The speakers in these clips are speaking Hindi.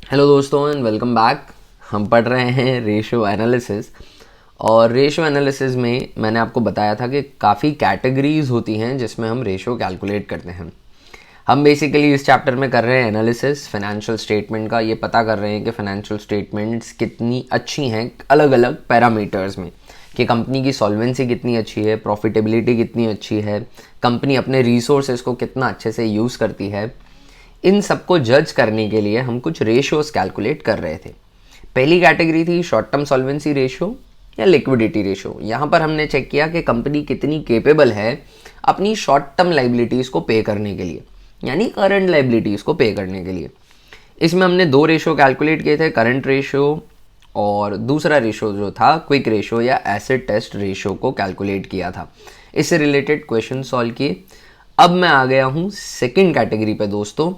हेलो दोस्तों एंड वेलकम बैक। हम पढ़ रहे हैं रेशियो एनालिसिस। और रेशियो एनालिसिस में मैंने आपको बताया था कि काफ़ी कैटेगरीज होती हैं जिसमें हम रेशियो कैलकुलेट करते हैं। हम बेसिकली इस चैप्टर में कर रहे हैं एनालिसिस फाइनेंशियल स्टेटमेंट का। ये पता कर रहे हैं कि फाइनेंशियल स्टेटमेंट्स कितनी अच्छी हैं अलग अलग पैरामीटर्स में, कि कंपनी की सॉल्वेंसी कितनी अच्छी है, प्रॉफिटेबिलिटी कितनी अच्छी है, कंपनी अपने रिसोर्सेज को कितना अच्छे से यूज़ करती है। इन सबको जज करने के लिए हम कुछ रेशियोज कैलकुलेट कर रहे थे। पहली कैटेगरी थी शॉर्ट टर्म सॉल्वेंसी रेशियो या लिक्विडिटी रेशियो। यहाँ पर हमने चेक किया कि कंपनी कितनी केपेबल है अपनी शॉर्ट टर्म लाइबिलिटीज़ को पे करने के लिए, यानी करंट लाइबिलिटीज़ को पे करने के लिए। इसमें हमने दो रेशियो कैलकुलेट किए थे, करंट रेशियो और दूसरा रेशियो जो था क्विक रेशियो या एसिड टेस्ट रेशियो को कैलकुलेट किया था। इससे रिलेटेड क्वेश्चन सॉल्व किए। अब मैं आ गया हूँ सेकेंड कैटेगरी पे दोस्तों,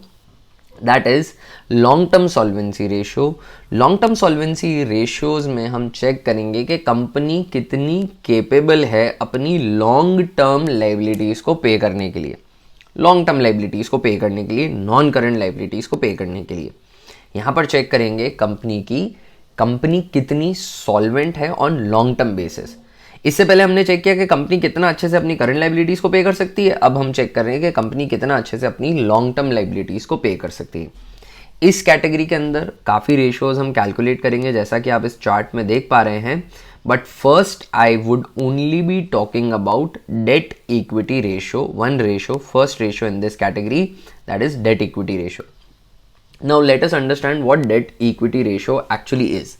that is long term solvency ratio. Long term solvency ratios में हम चेक करेंगे कि कंपनी कितनी केपेबल है अपनी लॉन्ग टर्म लाइबिलिटीज़ को पे करने के लिए, लॉन्ग टर्म लाइबिलिटीज़ को पे करने के लिए, नॉन करंट लाइबिलिटीज़ को पे करने के लिए। यहाँ पर चेक करेंगे कंपनी कितनी सॉल्वेंट है ऑन लॉन्ग टर्म बेसिस। इससे पहले हमने चेक किया कि कंपनी कितना अच्छे से अपनी करंट लाइबिलिटीज़ को पे कर सकती है। अब हम चेक कर रहे हैं कि कंपनी कितना अच्छे से अपनी लॉन्ग टर्म लाइबिलिटीज़ को पे कर सकती है। इस कैटेगरी के अंदर काफ़ी रेशियोज हम कैलकुलेट करेंगे, जैसा कि आप इस चार्ट में देख पा रहे हैं। But first I would only be talking about debt equity ratio, one ratio, first ratio in this category, that is debt equity ratio. Now let us understand what debt equity ratio actually is.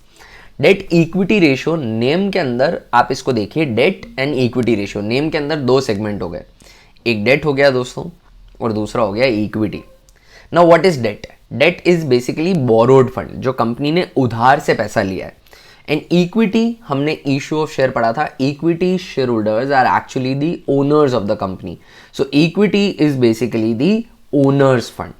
Debt equity ratio, name के अंदर आप इसको देखिए, debt and equity ratio, name के अंदर दो सेगमेंट हो गए, एक डेट हो गया दोस्तों और दूसरा हो गया equity. Now what is debt? Debt is basically borrowed fund, जो कंपनी ने उधार से पैसा लिया है। एंड इक्विटी, हमने इशू ऑफ शेयर पढ़ा था, equity shareholders are actually the owners of the company. So equity is basically the owners fund.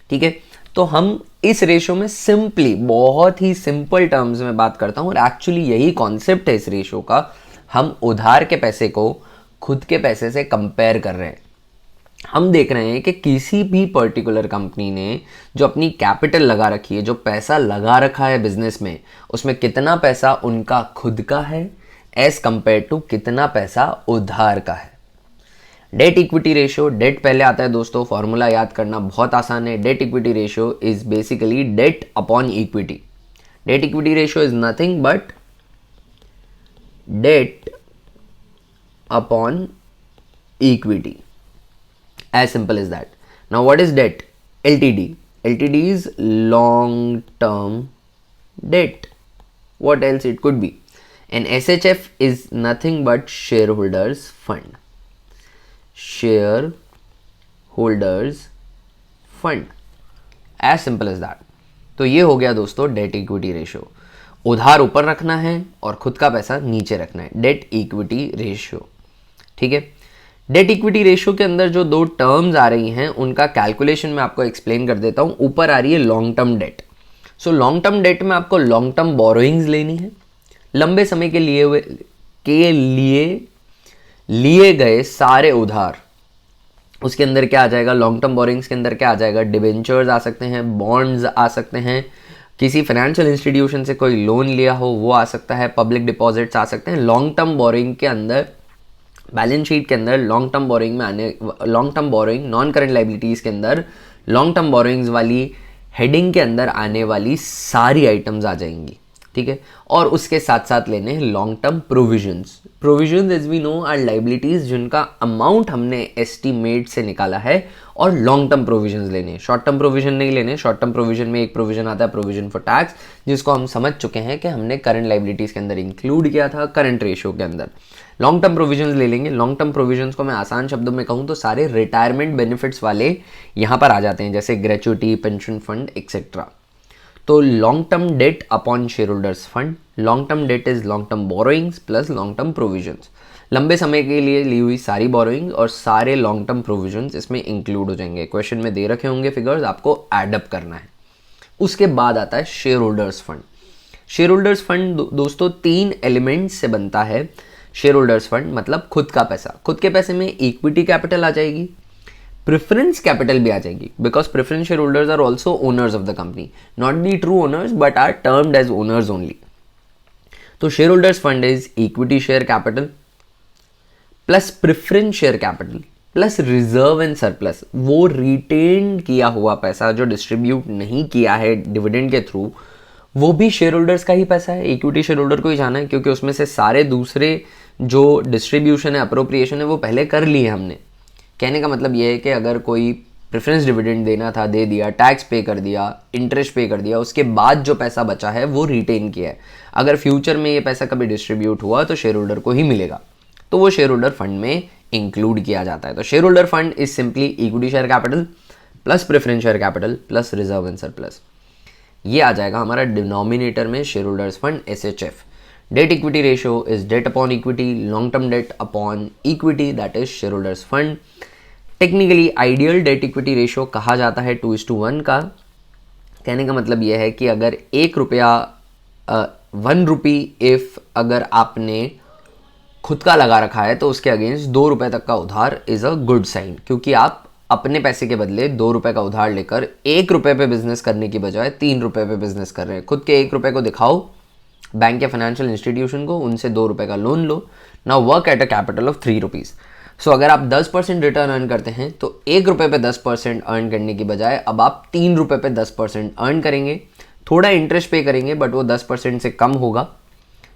ठीक है, तो हम इस रेशियो में सिंपली, बहुत ही सिंपल टर्म्स में बात करता हूं और एक्चुअली यही कॉन्सेप्ट है इस रेशियो का। हम उधार के पैसे को खुद के पैसे से कंपेयर कर रहे हैं। हम देख रहे हैं कि किसी भी पर्टिकुलर कंपनी ने जो अपनी कैपिटल लगा रखी है, जो पैसा लगा रखा है बिजनेस में, उसमें कितना पैसा उनका खुद का है एज कंपेयर टू कितना पैसा उधार का है। डेट इक्विटी रेशियो, डेट पहले आता है दोस्तों, फॉर्मूला याद करना बहुत आसान है। Debt equity ratio is basically debt upon equity. Debt equity ratio is nothing but debt upon equity, as simple as that. Now what is debt? LTD. LTD is long term debt. What else it could be? And SHF is nothing but shareholders fund. Shareholders fund. As simple as that. तो ये हो गया दोस्तों डेट इक्विटी रेशियो। उधार ऊपर रखना है और खुद का पैसा नीचे रखना है, डेट इक्विटी रेशियो। ठीक है, डेट इक्विटी रेशियो के अंदर जो दो टर्म्स आ रही हैं उनका कैलकुलेशन मैं आपको एक्सप्लेन कर देता हूं। ऊपर आ रही है long term date. So long term date में आपको लॉन्ग टर्म बोरोइंग्स लेनी है, लंबे समय के लिए गए सारे उधार। उसके अंदर क्या आ जाएगा? लॉन्ग टर्म बोरोइंग्स के अंदर क्या आ जाएगा? डिबेंचर्स आ सकते हैं, बॉन्ड्स आ सकते हैं, किसी फाइनेंशियल इंस्टीट्यूशन से कोई लोन लिया हो वो आ सकता है, पब्लिक डिपॉजिट्स आ सकते हैं। लॉन्ग टर्म बोरोइंग के अंदर, बैलेंस शीट के अंदर लॉन्ग टर्म बोरोइंग में आने, long term borrowing non current liabilities के अंदर लॉन्ग टर्म बोरोइंग्स वाली हेडिंग के अंदर आने वाली सारी आइटम्स आ जाएंगी। ठीक है, और उसके साथ साथ लेने हैं long term provisions. Provisions as we know are liabilities जिनका अमाउंट हमने एस्टीमेट से निकाला है, और लॉन्ग टर्म प्रोविजंस लेने हैं, शॉर्ट टर्म प्रोविजन नहीं लेने। शॉर्ट टर्म प्रोविजन में एक प्रोविजन आता है प्रोविजन फॉर टैक्स, जिसको हम समझ चुके हैं कि हमने करंट लाइबिलिटीज़ के अंदर इंक्लूड किया था करंट रेशियो के अंदर। लॉन्ग टर्म प्रोविजंस ले लेंगे। लॉन्ग टर्म प्रोविजंस को मैं आसान शब्दों में कहूँ तो सारे रिटायरमेंट बेनिफिट्स वाले यहाँ पर आ जाते हैं, जैसे ग्रेचुइटी, पेंशन फंड एक्सेट्रा। तो long term debt upon share holders fund, long term date is long term borrowings plus long term provisions. लंबे समय के लिए ली हुई सारी बोरोइंग्स और सारे लॉन्ग टर्म प्रोविजंस इसमें इंक्लूड हो जाएंगे। क्वेश्चन में दे रखे होंगे फिगर्स, आपको एडअप करना है। उसके बाद आता है share holders fund. Share holders fund दोस्तों तीन एलिमेंट्स से बनता है। शेयर होल्डर्स फंड मतलब खुद का पैसा। खुद के पैसे में इक्विटी कैपिटल आ जाएगी, प्रेफरेंस कैपिटल भी आ जाएगी, because preference shareholders are also owners of the company, not the true owners but are termed as owners only. तो share holders fund is equity share capital plus preference share capital plus reserve and surplus. वो रिटेन किया हुआ पैसा जो डिस्ट्रीब्यूट नहीं किया है डिविडेंड के थ्रू, वो भी शेयर होल्डर्स का ही पैसा है, इक्विटी शेयर होल्डर को ही जाना है, क्योंकि उसमें से सारे दूसरे जो डिस्ट्रीब्यूशन है, अप्रोप्रिएशन है, वो पहले कर लिए हमने. कहने का मतलब ये है कि अगर कोई प्रेफरेंस डिविडेंड देना था दे दिया, टैक्स पे कर दिया, इंटरेस्ट पे कर दिया, उसके बाद जो पैसा बचा है वो रिटेन किया है. अगर फ्यूचर में ये पैसा कभी डिस्ट्रीब्यूट हुआ तो शेयर होल्डर को ही मिलेगा, तो वो शेयर होल्डर फंड में इंक्लूड किया जाता है. तो shareholder fund is simply equity share capital plus preference share capital plus reserve and surplus. ये आ जाएगा हमारा डिनोमिनेटर में share holders fund SHF. Debt equity ratio is debt upon equity, long term debt upon equity, that is share holders fund. Technically ideal debt equity ratio कहा जाता है 2:1 का. कहने का मतलब यह है कि अगर 1 रुपया 1 रुपी इफ अगर आपने खुद का लगा रखा है तो उसके अगेंस्ट 2 रुपए तक का उधार इज अ गुड साइन, क्योंकि आप अपने पैसे के बदले 2 रुपए का उधार लेकर 1 रुपए पे बिजनेस करने की बजाय 3 रुपए पे बिजनेस कर रहे हैं. खुद के 1 रुपए को दिखाओ बैंक या फाइनेंशियल इंस्टीट्यूशन को, उनसे 2 रुपए का लोन लो. Now work at a capital of 3 rupees. So अगर आप 10% रिटर्न अर्न करते हैं तो 1 रुपए पे 10% अर्न करने की बजाय अब आप 3 रुपए पे 10% अर्न करेंगे. थोड़ा इंटरेस्ट पे करेंगे बट वो 10% से कम होगा,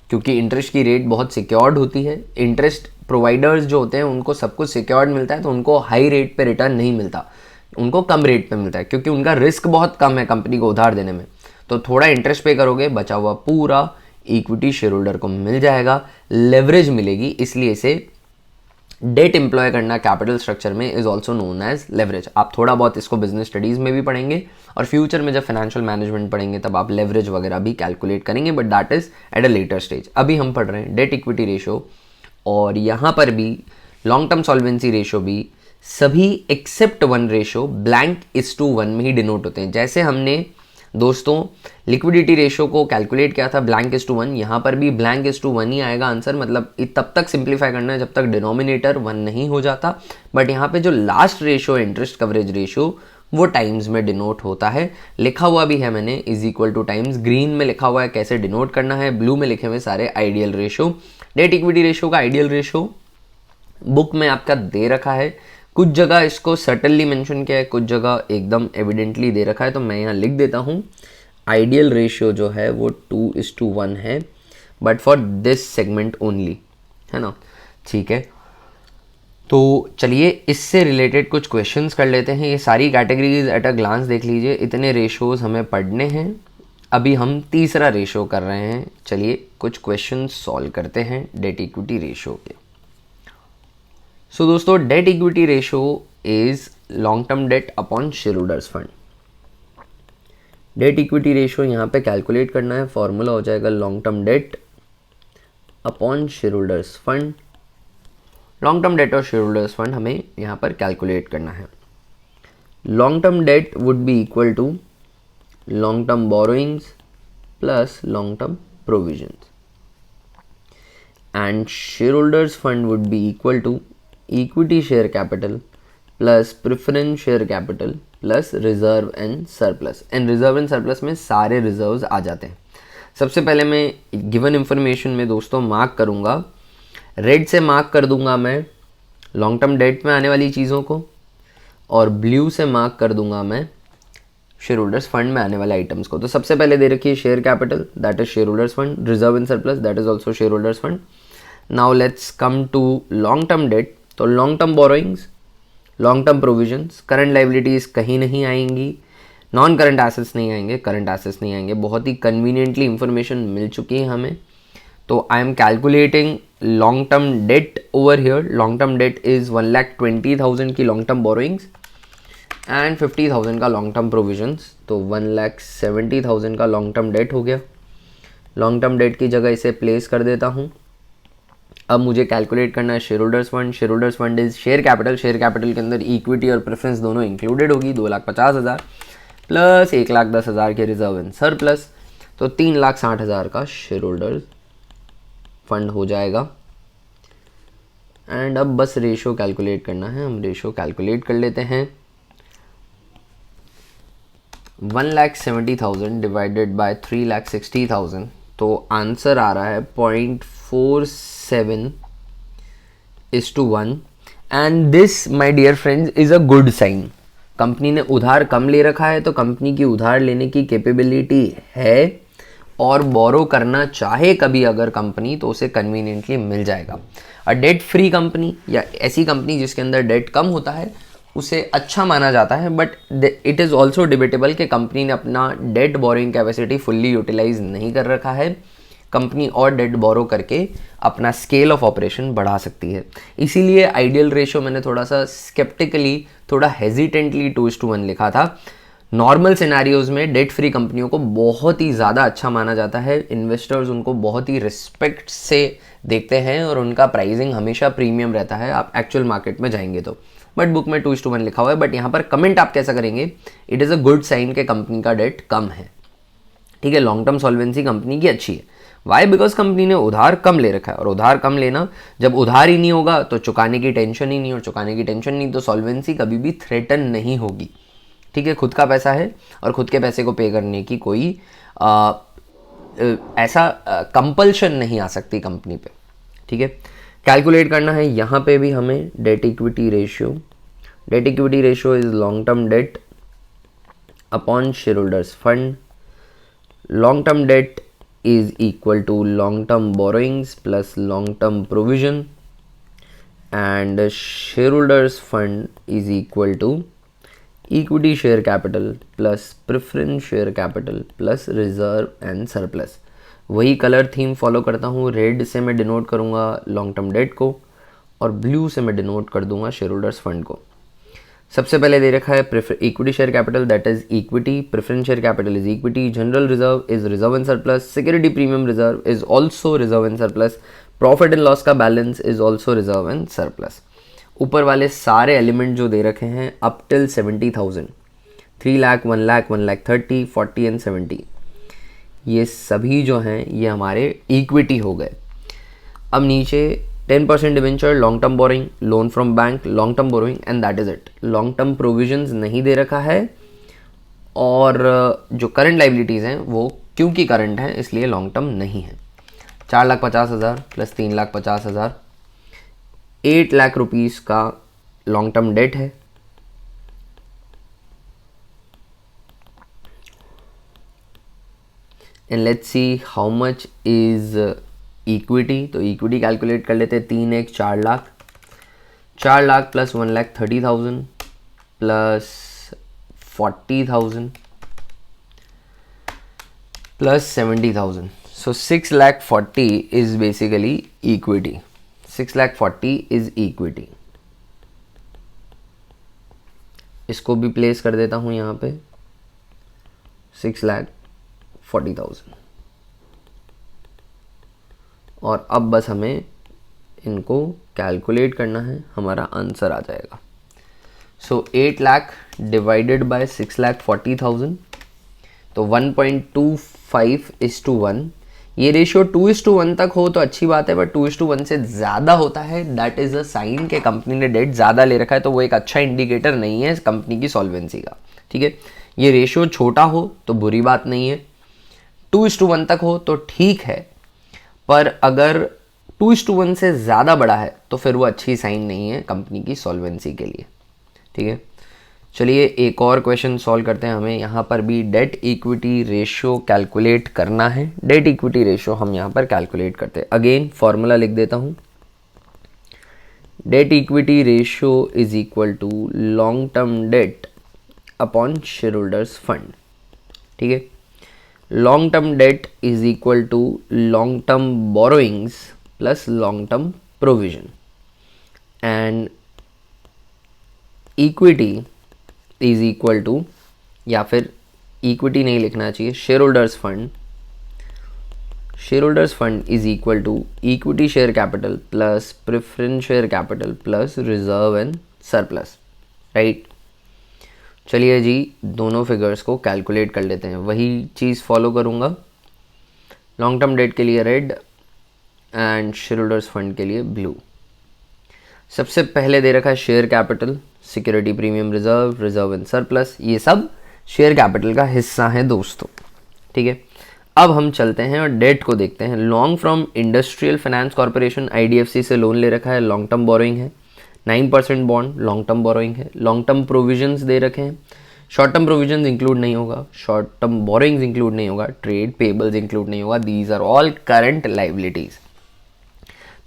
क्योंकि इंटरेस्ट की रेट बहुत सिक्योर्ड होती है. इंटरेस्ट प्रोवाइडर्स जो होते हैं उनको सब कुछ सिक्योर्ड मिलता है, तो उनको हाई रेट पे रिटर्न नहीं मिलता, उनको कम रेट पे मिलता है, क्योंकि उनका रिस्क बहुत कम है कंपनी को उधार देने में. तो थोड़ा इंटरेस्ट पे करोगे, बचा हुआ पूरा इक्विटी शेयर होल्डर को मिल जाएगा, लेवरेज मिलेगी. इसलिए इसे डेट एम्प्लॉय करना कैपिटल स्ट्रक्चर में is also known as leverage. आप थोड़ा बहुत इसको बिजनेस स्टडीज में भी पढ़ेंगे और फ्यूचर में जब फाइनेंशियल मैनेजमेंट पढ़ेंगे तब आप लेवरेज वगैरह भी कैलकुलेट करेंगे, but that is at a later stage. अभी हम पढ़ रहे हैं डेट इक्विटी रेशियो, और यहाँ पर भी लॉन्ग टर्म सॉल्वेंसी रेशियो भी सभी except 1 ratio blank is to 1 में ही डिनोट होते हैं. जैसे हमने दोस्तों लिक्विडिटी रेशियो को कैलकुलेट किया था ब्लैंक इज टू 1, यहाँ पर भी ब्लैंक इज टू 1 ही आएगा आंसर. मतलब तब तक सिंप्लीफाई करना है जब तक डिनोमिनेटर 1 नहीं हो जाता. बट यहाँ पे जो लास्ट रेशियो है इंटरेस्ट कवरेज रेशियो, वो टाइम्स में डिनोट होता है. लिखा हुआ भी है मैंने is equal two times, green में लिखा हुआ है कैसे डिनोट करना है, ब्लू में लिखे हुए सारे ideal ratio. Date equity ratio का आइडियल रेशियो बुक में आपका दे रखा है, कुछ जगह इसको सटनली मेंशन किया है, कुछ जगह एकदम एविडेंटली दे रखा है, तो मैं यहाँ लिख देता हूँ. आइडियल रेशियो जो है वो 2:1 है, but for this segment only, है ना. ठीक है, तो चलिए इससे रिलेटेड कुछ क्वेश्चंस कर लेते हैं. ये सारी कैटेगरीज एट अ ग्लांस देख लीजिए, इतने रेशियोज हमें पढ़ने हैं. अभी हम तीसरा रेशियो कर रहे हैं. चलिए कुछ क्वेश्चन सॉल्व करते हैं डेट इक्विटी रेशियो के. सो दोस्तों debt equity ratio is long term debt upon share holders fund. Debt equity ratio यहाँ पे कैलकुलेट करना है, फॉर्मूला हो जाएगा long term debt upon share holders fund. Long term debt और शेयर होल्डर्स फंड हमें यहाँ पर कैलकुलेट करना है. Long term debt would be equal to long term borrowings plus long term provisions, and share holders fund would be equal to equity share capital plus preference share capital plus reserve and surplus. And reserve and surplus में सारे रिजर्व्स आ जाते हैं. सबसे पहले मैं गिवन इंफॉर्मेशन में दोस्तों मार्क करूँगा, रेड से मार्क कर दूंगा मैं लॉन्ग टर्म डेट में आने वाली चीज़ों को, और ब्लू से मार्क कर दूंगा मैं शेयर होल्डर्स फंड में आने वाले आइटम्स को. तो सबसे पहले दे रखी है share capital, that is share holders fund, reserve and surplus, that is also share holders fund. Now let's come to long term debt. तो long term borrowings, long term provisions, current liabilities कहीं नहीं आएंगी, नॉन करंट एसेट्स नहीं आएंगे, करंट एसेट्स नहीं आएंगे. बहुत ही कन्वीनियंटली इंफॉर्मेशन मिल चुकी है हमें. तो I am calculating long term date over here. Long term that is 1,20,000 की लॉन्ग टर्म बोरोइंग्स एंड 50,000 का लॉन्ग टर्म प्रोविजंस, तो 1,70,000 का लॉन्ग टर्म डेट हो गया. लॉन्ग टर्म डेट की जगह इसे प्लेस कर देता हूँ. अब मुझे कैलकुलेट करना है share holders fund. Share holders fund is share capital. Share capital के अंदर इक्विटी और प्रेफरेंस दोनों इंक्लूडेड होगी, 2,50,000 प्लस 1,10,000 के रिजर्व एंड सरप्लस, तो 3,60,000 का शेयर होल्डर्स फंड हो जाएगा. एंड अब बस रेशो कैलकुलेट करना है। हम रेशो कैलकुलेट कर लेते हैं। 1,70,000 डिवाइडेड बाय 3,60,000, तो आंसर आ रहा है 0.47:1। And this my dear friends is a good sign. Company ने उधार कम ले रखा है, तो कंपनी की उधार लेने की कैपेबिलिटी है, और बोरो करना चाहे कभी अगर कंपनी, तो उसे कन्वीनियंटली मिल जाएगा। अ डेट फ्री कंपनी या ऐसी कंपनी जिसके अंदर डेट कम होता है, उसे अच्छा माना जाता है। But it is also debatable कि कंपनी ने अपना debt borrowing capacity fully utilise नहीं कर रखा है। कंपनी और डेट बोरो करके अपना स्केल ऑफ ऑपरेशन बढ़ा सकती है। इसीलिए आइडियल रेशो मैंने थोड़ा सा स्केप्टिकली, थोड़ा हेजिटेंटली 2:1 लिखा था। नॉर्मल सिनेरियोज में डेट फ्री कंपनियों को बहुत ही ज़्यादा अच्छा माना जाता है। इन्वेस्टर्स उनको बहुत ही रिस्पेक्ट से देखते हैं और उनका प्राइसिंग हमेशा प्रीमियम रहता है, आप एक्चुअल मार्केट में जाएंगे तो। बट बुक में 2:1 लिखा हुआ है। बट यहाँ पर कमेंट आप कैसा करेंगे? It is a good sign कि कंपनी का डेट कम है। ठीक है, लॉन्ग टर्म सॉल्वेंसी कंपनी की अच्छी है। वाई? बिकॉज कंपनी ने उधार कम ले रखा है, और उधार कम लेना, जब उधार ही नहीं होगा तो चुकाने की टेंशन ही नहीं, और चुकाने की टेंशन नहीं तो सॉल्वेंसी कभी भी थ्रेटन नहीं होगी। ठीक है, खुद का पैसा है और खुद के पैसे को पे करने की कोई ऐसा कंपल्शन नहीं आ सकती कंपनी पे। ठीक है, कैलकुलेट करना है यहाँ पे भी हमें date equity ratio. Date equity ratio is long term debt upon share holders fund. Long term date is equal to long term borrowings plus long term provision, and shareholders fund is equal to equity share capital plus preference share capital plus reserve and surplus। वही कलर थीम फॉलो करता हूँ। रेड से मैं डिनोट करूँगा लॉन्ग टर्म डेट को, और ब्लू से मैं डिनोट कर दूंगा शेयर होल्डर्स फंड को। सबसे पहले दे रखा है equity share capital, that is equity. Preference share capital is equity. General reserve is reserve and surplus. Security premium reserve is also reserve and surplus. Profit and loss का balance is also reserve and surplus. ऊपर वाले सारे एलिमेंट जो दे रखे हैं up till 70,000, 3 lakh, 1 lakh, 1,30,000, 40 and 70, ये सभी जो हैं ये हमारे इक्विटी हो गए। अब नीचे 10% debenture, long term borrowing, loan from bank, long term borrowing, and that is it. Long term provisions नहीं दे रखा है, और जो करंट लाइबिलिटीज़ हैं वो क्योंकि करंट हैं इसलिए लॉन्ग टर्म नहीं है। 4,50,000 प्लस 3,50,000, 8 लाख रुपीज़ का लॉन्ग टर्म डेट है। And let's see how much is equity. तो इक्विटी कैलकुलेट कर लेते हैं। 3 1 4 lakh, 4 lakh plus 1,30,000 plus 40,000 plus 70,000, so 6,40,000 is basically equity. 6,40,000 is equity. इसको भी प्लेस कर देता हूं यहाँ पे 6,40,000, और अब बस हमें इनको कैलकुलेट करना है, हमारा आंसर आ जाएगा। सो 8 लाख डिवाइडेड बाय 6,40,000, तो 1.25:1। ये रेशियो 2:1 तक हो तो अच्छी बात है, बट 2:1 से ज़्यादा होता है दैट इज़ अ साइन कि कंपनी ने डेट ज़्यादा ले रखा है, तो वो एक अच्छा इंडिकेटर नहीं है कंपनी की सॉल्वेंसी का। ठीक है, ये रेशियो छोटा हो तो बुरी बात नहीं है, 2:1 तक हो तो ठीक है, पर अगर 2:1 से ज़्यादा बड़ा है तो फिर वो अच्छी साइन नहीं है कंपनी की सॉल्वेंसी के लिए। ठीक है, चलिए एक और क्वेश्चन सॉल्व करते हैं। हमें यहाँ पर भी डेट इक्विटी रेशियो कैलकुलेट करना है। डेट इक्विटी रेशियो हम यहाँ पर कैलकुलेट करते हैं। अगेन फॉर्मूला लिख देता हूँ। Debt equity ratio is equal to long term debt upon share holders fund. ठीक है, long term debt is equal to long term borrowings plus long term provision, and equity is equal to, या फिर equity नहीं लिखना चाहिए, shareholders fund is equal to equity share capital plus preference share capital plus reserve and surplus, right? चलिए जी दोनों फिगर्स को कैलकुलेट कर लेते हैं। वही चीज़ फॉलो करूँगा। लॉन्ग टर्म डेट के लिए red and share holders fund के लिए ब्लू। सबसे पहले दे रखा है share capital, security premium reserve, reserve and surplus, ये सब शेयर कैपिटल का हिस्सा है दोस्तों, ठीक है। अब हम चलते हैं और डेट को देखते हैं। Long from industrial finance corporation IDFC से लोन ले रखा है, लॉन्ग टर्म बोरोइंग है, 9% बॉन्ड लॉन्ग टर्म बोरोइंग है, लॉन्ग टर्म प्रोविजंस दे रखे हैं, शॉर्ट टर्म प्रोविजंस इंक्लूड नहीं होगा, शॉर्ट टर्म बोरोइंग्स इंक्लूड नहीं होगा, ट्रेड पेबल्स इंक्लूड नहीं होगा, these are all current liabilities.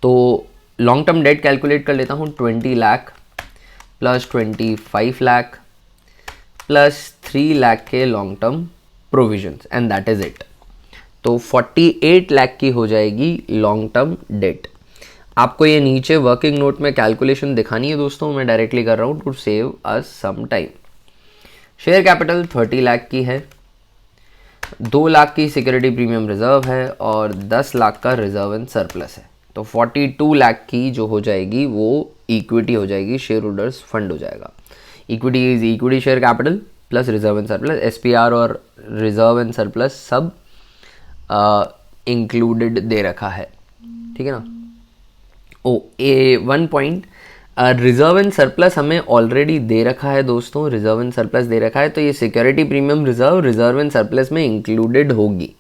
तो लॉन्ग टर्म डेट कैलकुलेट कर लेता हूँ, 20 लाख प्लस 25 लाख प्लस 3 लाख के long term provisions and that is it. तो 48 लाख की हो जाएगी लॉन्ग टर्म डेट। आपको ये नीचे वर्किंग नोट में कैलकुलेशन दिखानी है दोस्तों, मैं डायरेक्टली कर रहा हूँ to save us some time. Share capital 30 lakh की है, 2 लाख की सिक्योरिटी प्रीमियम रिजर्व है और 10 लाख का रिजर्व एंड सरप्लस है। तो 42 लाख की जो हो जाएगी वो इक्विटी हो जाएगी, शेयर होल्डर्स फंड हो जाएगा। Equity is equity share capital plus reserve and surplus, SPR और रिजर्व एंड सरप्लस सब इंक्लूडेड दे रखा है, ठीक है ना। One point, reserve and surplus हमें ऑलरेडी दे रखा है दोस्तों, रिजर्व एंड सरप्लस दे रखा है, तो ये security premium reserve and surplus में इंक्लूडेड होगी।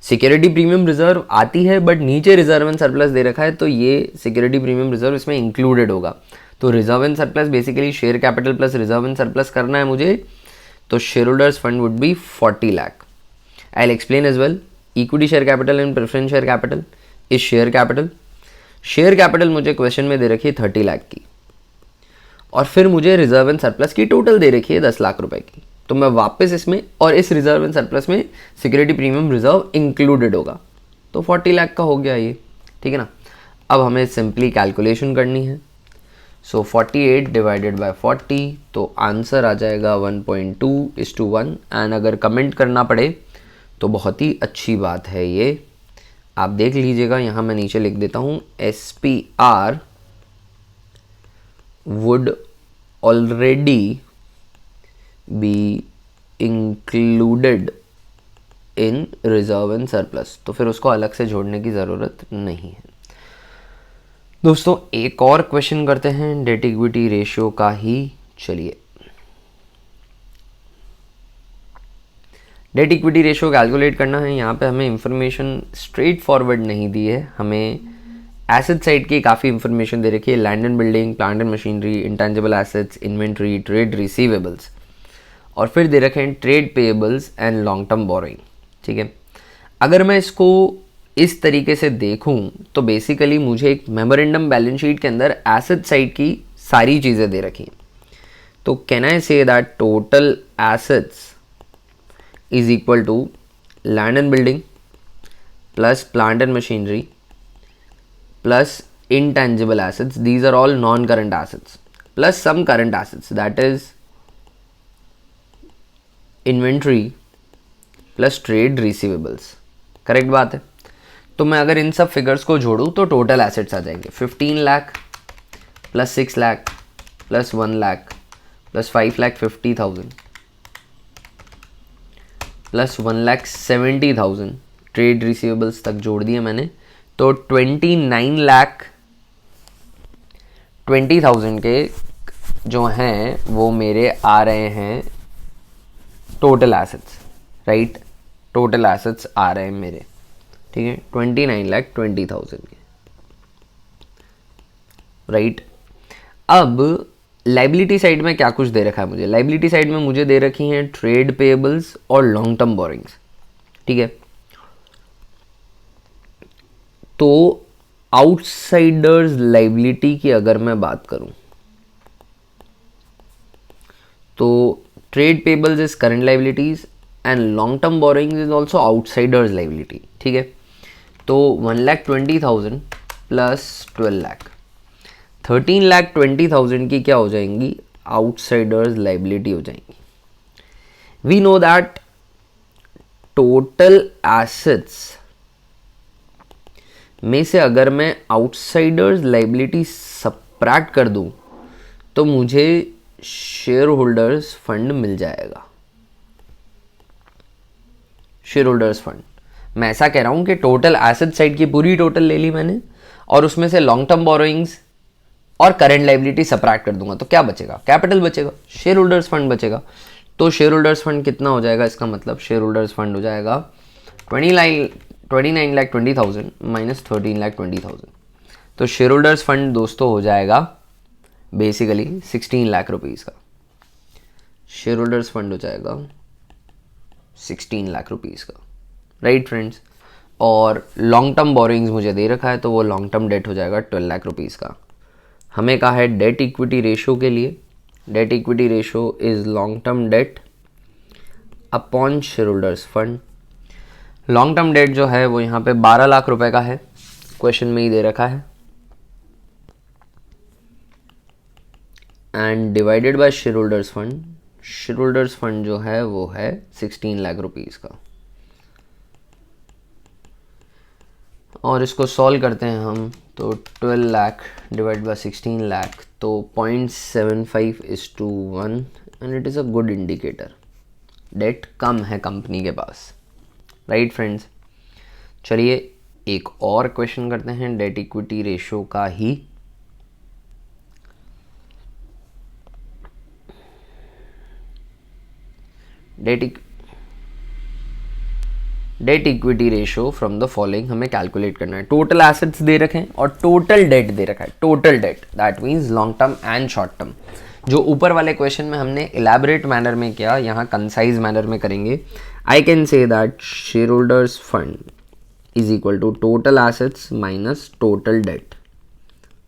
सिक्योरिटी प्रीमियम रिजर्व आती है बट नीचे रिजर्व एंड सरप्लस दे रखा है, तो ये सिक्योरिटी प्रीमियम रिजर्व इसमें इंक्लूडेड होगा। तो reserve and surplus basically share capital plus reserve and surplus करना है मुझे, तो share holders fund would be 40 lakh. I will explain as well. Equity share capital and preference share capital is share capital. Share capital मुझे क्वेश्चन में दे रखी है 30 लाख की, और फिर मुझे रिजर्व एंड सरप्लस की टोटल दे रखी है 10 लाख रुपए की। तो मैं वापस इसमें और इस रिजर्व एंड सरप्लस में सिक्योरिटी प्रीमियम रिजर्व इंक्लूडेड होगा, तो 40 लाख का हो गया ये, ठीक है ना। अब हमें सिंपली कैलकुलेशन करनी है। सो 48 डिवाइडेड बाय 40, तो आंसर आ जाएगा 1.2:1। एंड अगर कमेंट करना पड़े तो बहुत ही अच्छी बात है ये, आप देख लीजिएगा, यहाँ मैं नीचे लिख देता हूँ SPR would already be included in reserve and surplus, तो फिर उसको अलग से जोड़ने की ज़रूरत नहीं है दोस्तों। एक और क्वेश्चन करते हैं डेट इक्विटी रेशियो का ही। चलिए, डेट इक्विटी रेशियो कैलकुलेट करना है। यहाँ पे हमें इंफॉर्मेशन स्ट्रेट फॉरवर्ड नहीं दी है, हमें एसेट साइड की काफ़ी इंफॉर्मेशन दे रखी है, land and building, plant and machinery, intangible assets, inventory, trade receivables, और फिर दे रखे हैं trade payables and long term borrowing, ठीक है। अगर मैं इसको इस तरीके से देखूं तो बेसिकली मुझे एक मेमोरेंडम बैलेंस शीट के अंदर एसेट साइड की सारी चीज़ें दे रखी हैं। तो can I say that total assets is equal to land and building plus plant and machinery plus intangible assets, these are all non-current assets, plus some current assets, that is inventory plus trade receivables। Correct बात है। तो मैं अगर इन सब फिगर्स को जोड़ूँ तो टोटल एसेट्स आ जाएंगे 15 lakh plus 6 lakh plus 1 lakh plus 5,50,000 plus 1,70,000, trade receivables तक जोड़ दिए मैंने, तो 29,20,000 के जो हैं वो मेरे आ रहे हैं total assets, right. Total assets आ रहे हैं मेरे, ठीक है, 29,20,000 के, राइट। अब लाइबिलिटी साइड में क्या कुछ दे रखा है मुझे? लाइबिलिटी साइड में मुझे दे रखी हैं ट्रेड पेएबल्स और लॉन्ग टर्म बोरिंग्स, ठीक है। तो आउटसाइडर्स लाइबिलिटी की अगर मैं बात करूं तो trade payables is current liabilities and long term borrowings is also outsiders liability, ठीक है। तो 1,20,000 प्लस 12 लाख, 13,20,000 की क्या हो जाएंगी? आउटसाइडर्स लाइबिलिटी हो जाएंगी। We know that total assets में से अगर मैं आउटसाइडर्स लाइबिलिटी सबट्रैक्ट कर दूं तो मुझे शेयर होल्डर्स फंड मिल जाएगा। शेयर होल्डर्स फंड, मैं ऐसा कह रहा हूं कि टोटल एसेट साइड की पूरी टोटल ले ली मैंने और उसमें से लॉन्ग टर्म बोरोइंग्स और करंट लाइबिलिटी सबट्रैक्ट कर दूंगा तो क्या बचेगा, कैपिटल बचेगा, शेयर होल्डर्स फंड बचेगा। तो शेयर होल्डर्स फंड कितना हो जाएगा, इसका मतलब शेयर होल्डर्स फंड हो जाएगा 29,20,000 माइनस 13,20,000। तो शेयर होल्डर्स फंड दोस्तों हो जाएगा बेसिकली 16 लाख रुपीज़ का। शेयर होल्डर्स फंड हो जाएगा 16 लाख रुपीज़ का, राइट फ्रेंड्स। और लॉन्ग टर्म बोरिंग्स मुझे दे रखा है तो वो लॉन्ग टर्म डेट हो जाएगा 12 लाख रुपीज़ का। हमें कहा है डेट इक्विटी रेशो के लिए, date equity ratio is long term debt upon share holders fund. Long term date जो है वो यहाँ पे 12 लाख रुपए का है, क्वेश्चन में ही दे रखा है, and divided by share holders fund. Share holders fund जो है वो है 16 लाख रुपीज़ का। और इसको सॉल्व करते हैं हम तो 12 लाख डिवाइड बाय 16 लाख तो 0.75:1 and it is a good indicator. Debt कम है कंपनी के पास, राइट फ्रेंड्स। चलिए एक और क्वेश्चन करते हैं डेट इक्विटी रेशो का ही। Debt equity ratio from the following हमें कैलकुलेट करना है। टोटल एसेट्स दे रखे हैं और टोटल डेट दे रखा है। Total date that means long term and short term. जो ऊपर वाले क्वेश्चन में हमने इलेबोरेट मैनर में किया, यहाँ कंसाइज मैनर में करेंगे। I can say that share holders fund is equal to total assets minus total debt.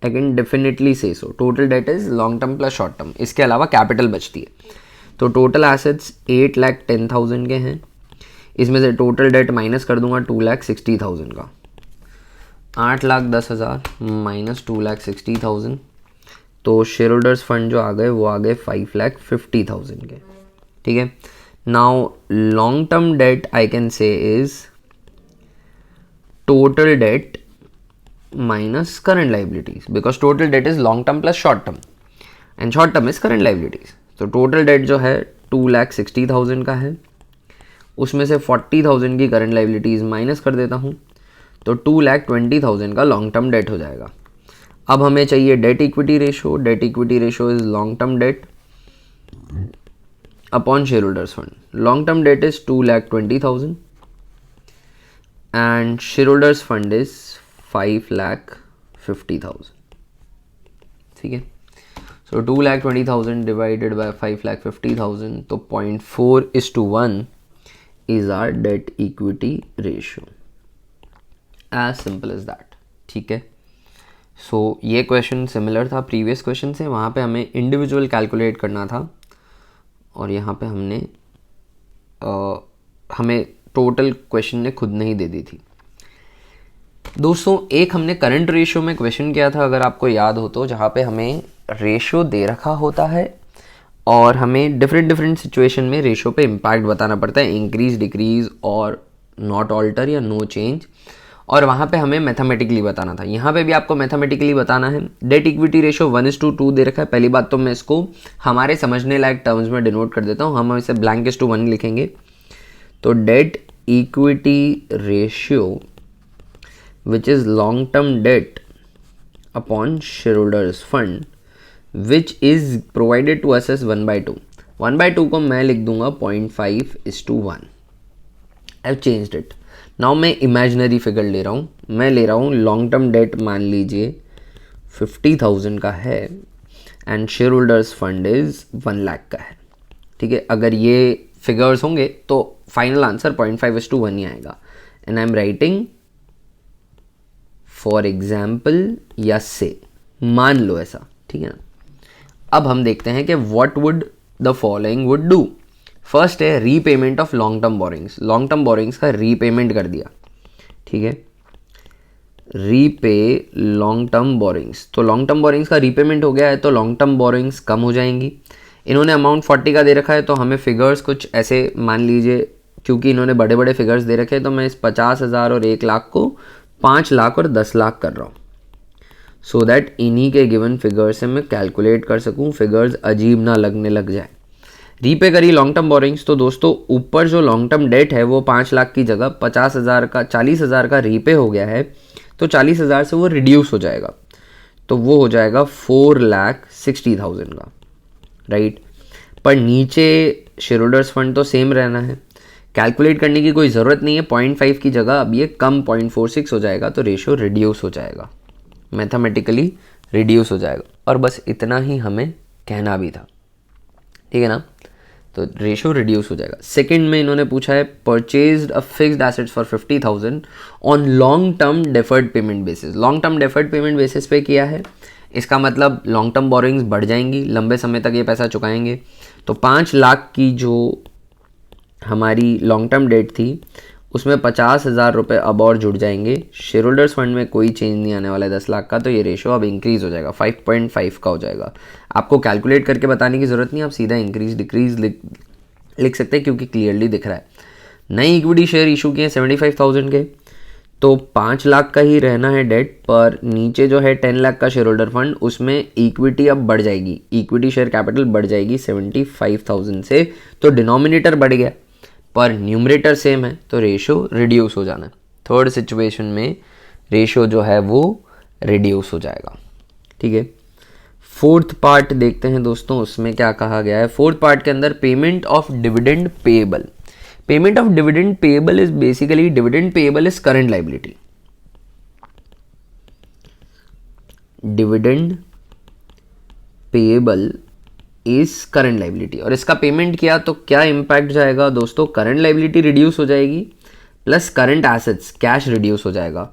I can definitely say so. Total debt is long term plus short term, इसके अलावा कैपिटल बचती है। तो टोटल एसेट्स 8,10,000 के हैं, इसमें से टोटल डेट माइनस कर दूंगा 2,60,000 का। 8,10,000 माइनस 2,60,000 तो शेयर होल्डर्स फंड जो आ गए वो आ गए 5,50,000 के, ठीक है। Now long term date I can से is total date minus current liabilities, because total debt is long term plus short term and short term is current liabilities. तो टोटल डेट जो है 2,60,000 का है, उसमें से 40,000 की करंट लाइबिलिटीज माइनस कर देता हूँ तो 2,20,000 का लॉन्ग टर्म डेट हो जाएगा। अब हमें चाहिए date equity ratio. Date equity ratio is long term debt upon share holders fund. Long term date is 2,20,000 and share holders fund is 5,50,000, ठीक है। सो 2,20,000 डिवाइडेड बाय 5,50,000 तो 0.4:1 is our debt equity ratio, as simple as that, ठीक है। सो ये क्वेश्चन सिमिलर था प्रीवियस क्वेश्चन से, वहाँ पे हमें इंडिविजुअल कैलकुलेट करना था और यहाँ पे हमें टोटल क्वेश्चन ने खुद नहीं दे दी थी। दोस्तों एक हमने करंट रेशियो में क्वेश्चन किया था, अगर आपको याद हो तो, जहाँ पे हमें रेशियो दे रखा होता है और हमें डिफरेंट सिचुएशन में रेशो पे इम्पैक्ट बताना पड़ता है, इंक्रीज डिक्रीज और नॉट ऑल्टर या नो चेंज, और वहाँ पे हमें मैथमेटिकली बताना था। यहाँ पे भी आपको मैथमेटिकली बताना है। डेट इक्विटी रेशो 1:2 दे रखा है। पहली बात तो मैं इसको हमारे समझने लायक टर्म्स में डिनोट कर देता हूँ, हम इसे blank/1 लिखेंगे। तो date equity ratio which is long term debt upon share holders fund which is provided to us as 1/2. 1/2 को मैं लिख दूंगा 0.5:1. I've changed it. Now मैं इमेजिनरी फिगर ले रहा हूँ, मैं ले रहा हूँ लॉन्ग टर्म डेट मान लीजिए 50,000 का है and share holders fund is 1 lakh का है, ठीक है। अगर ये फिगर्स होंगे तो फाइनल आंसर 0.5:1 ही आएगा। And I am writing for example या से, मान लो ऐसा, ठीक है ना। अब हम देखते हैं कि what would the following would do. First है repayment of long term borrowings. Long term borrowings का रीपेमेंट कर दिया, ठीक है। रीपे लॉन्ग टर्म बोरिंग्स, तो लॉन्ग टर्म बोरिंग्स का रीपेमेंट हो गया है तो लॉन्ग टर्म बोरिंग्स कम हो जाएंगी। इन्होंने अमाउंट 40 का दे रखा है तो हमें फिगर्स कुछ ऐसे मान लीजिए, क्योंकि इन्होंने बड़े बड़े फिगर्स दे रखे हैं तो मैं इस 50,000 और 1 लाख को 5 लाख और 10 लाख कर रहा हूँ, सो दैट इन्हीं के गिवन फिगर से मैं कैलकुलेट कर सकूं, फिगर्स अजीब ना लगने लग जाए। रीपे करी लॉन्ग टर्म बोरिंग्स, तो दोस्तों ऊपर जो लॉन्ग टर्म डेट है वो 5 लाख की जगह 40,000 का रीपे हो गया है, तो 40,000 से वो रिड्यूस हो जाएगा। तो वो हो जाएगा 4,60,000 का, राइट। पर नीचे शेयर होल्डर्स फंड तो सेम रहना है, कैलकुलेट करने की कोई ज़रूरत नहीं है। 0.5 की जगह अब ये कम 0.46 हो जाएगा, तो रेशियो रिड्यूस हो जाएगा, मैथमेटिकली रिड्यूस हो जाएगा। और बस इतना ही हमें कहना भी था, ठीक है ना। तो रेशियो रिड्यूस हो जाएगा। सेकंड में इन्होंने पूछा है purchased a fixed assets for 50,000 on long term deferred payment basis. Long term deferred payment basis पे किया है, इसका मतलब लॉन्ग टर्म बोरिंग्स बढ़ जाएंगी, लंबे समय तक ये पैसा चुकाएंगे। तो 5 लाख की जो हमारी लॉन्ग टर्म डेट थी उसमें 50,000 रुपये अब और जुड़ जाएंगे। शेयर होल्डर्स फंड में कोई चेंज नहीं आने वाला है 10 लाख का, तो ये रेशियो अब इंक्रीज़ हो जाएगा, 5.5 का हो जाएगा। आपको कैलकुलेट करके बताने की ज़रूरत नहीं, आप सीधा इंक्रीज डिक्रीज लिख सकते हैं क्योंकि क्लियरली दिख रहा है। नई इक्विटी शेयर इशू किए 75,000 के, तो 5 लाख का ही रहना है डेट, पर नीचे जो है 10 लाख का शेयर होल्डर फंड, उसमें इक्विटी अब बढ़ जाएगी, इक्विटी शेयर कैपिटल बढ़ जाएगी 75,000 से, तो डिनोमिनेटर बढ़ गया पर न्यूमरेटर सेम है, तो रेशियो रिड्यूस हो जाना है। थर्ड सिचुएशन में रेशियो जो है वो रिड्यूस हो जाएगा, ठीक है। फोर्थ पार्ट देखते हैं दोस्तों, उसमें क्या कहा गया है। फोर्थ पार्ट के अंदर payment of dividend payable. Payment of dividend payable is basically, dividend payable is current liability, dividend payable is current liability. और इसका पेमेंट किया तो क्या इंपैक्ट जाएगा दोस्तों, करंट लाइबिलिटी रिड्यूस हो जाएगी plus current assets cash reduce हो जाएगा,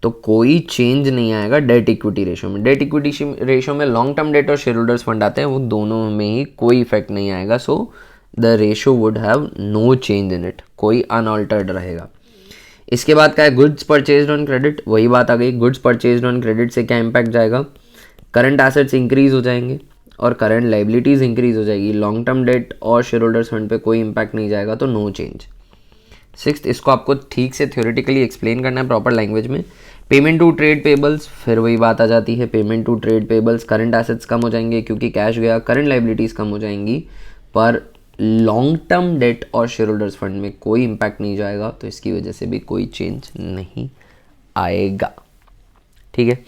तो कोई चेंज नहीं आएगा डेट इक्विटी रेशियो में। डेट इक्विटी रेशियो में लॉन्ग टर्म डेट और शेयर होल्डर्स फंड आते हैं, वो दोनों में ही कोई इफेक्ट नहीं आएगा, so the ratio would have no change in it, कोई अनऑल्टर्ड रहेगा। इसके बाद क्या है, गुड्स परचेज्ड ऑन क्रेडिट, वही बात आ गई। गुड्स परचेज्ड ऑन क्रेडिट से क्या इंपैक्ट जाएगा, करंट एसेट्स इंक्रीज हो जाएंगे और करंट लाइबिलिटीज़ इंक्रीज हो जाएगी। लॉन्ग टर्म डेट और शेयर होल्डर्स फंड पे कोई इंपैक्ट नहीं जाएगा, तो नो चेंज। सिक्स्थ, इसको आपको ठीक से थ्योरेटिकली एक्सप्लेन करना है प्रॉपर लैंग्वेज में। पेमेंट टू ट्रेड पेबल्स, फिर वही बात आ जाती है, payment to trade payables, current assets कम हो जाएंगे क्योंकि कैश गया, करंट लाइबिलिटीज़ कम हो जाएंगी, पर लॉन्ग टर्म डेट और शेयर होल्डर्स फंड में कोई इंपैक्ट नहीं जाएगा, तो इसकी वजह से भी कोई चेंज नहीं आएगा, ठीक है।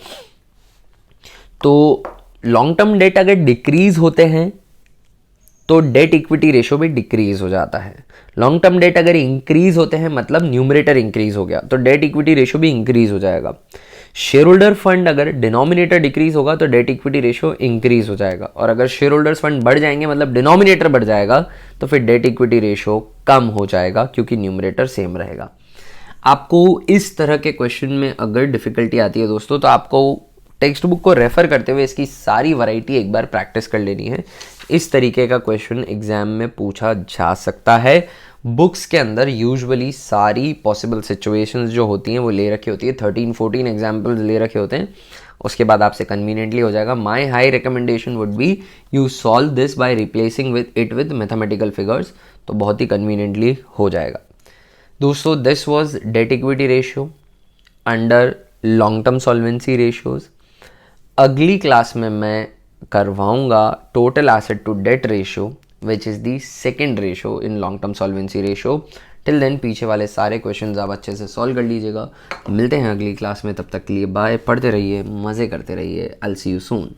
तो लॉन्ग टर्म डेट अगर डिक्रीज होते हैं तो डेट इक्विटी रेशियो भी डिक्रीज हो जाता है। लॉन्ग टर्म डेट अगर इंक्रीज होते हैं मतलब न्यूमरेटर इंक्रीज हो गया, तो डेट इक्विटी रेशियो भी इंक्रीज हो जाएगा। शेयर होल्डर फंड अगर डिनोमिनेटर डिक्रीज होगा तो डेट इक्विटी रेशियो इंक्रीज हो जाएगा, और अगर शेयर होल्डर्स फंड बढ़ जाएंगे मतलब डिनोमिनेटर बढ़ जाएगा, तो फिर डेट इक्विटी रेशियो कम हो जाएगा क्योंकि न्यूमरेटर सेम रहेगा। आपको इस तरह के क्वेश्चन में अगर डिफिकल्टी आती है दोस्तों, तो आपको टेक्स्ट बुक को रेफर करते हुए इसकी सारी वैरायटी एक बार प्रैक्टिस कर लेनी है। इस तरीके का क्वेश्चन एग्जाम में पूछा जा सकता है। बुक्स के अंदर यूजुअली सारी पॉसिबल सिचुएशंस जो होती हैं वो ले रखी होती है, 13-14 एग्जाम्पल्स ले रखे होते हैं, उसके बाद आपसे कन्वीनियंटली हो जाएगा। My high recommendation would be you solve this by replacing with mathematical figures, तो बहुत ही कन्वीनियंटली हो जाएगा। दोस्तों, this was debt equity ratio under long term solvency ratios. अगली क्लास में मैं करवाऊंगा total asset to debt ratio, which is the second ratio in long term solvency ratio. Till then पीछे वाले सारे क्वेश्चंस आप अच्छे से सॉल्व कर लीजिएगा। मिलते हैं अगली क्लास में, तब तक के लिए बाय। पढ़ते रहिए, मज़े करते रहिए। I will see you soon.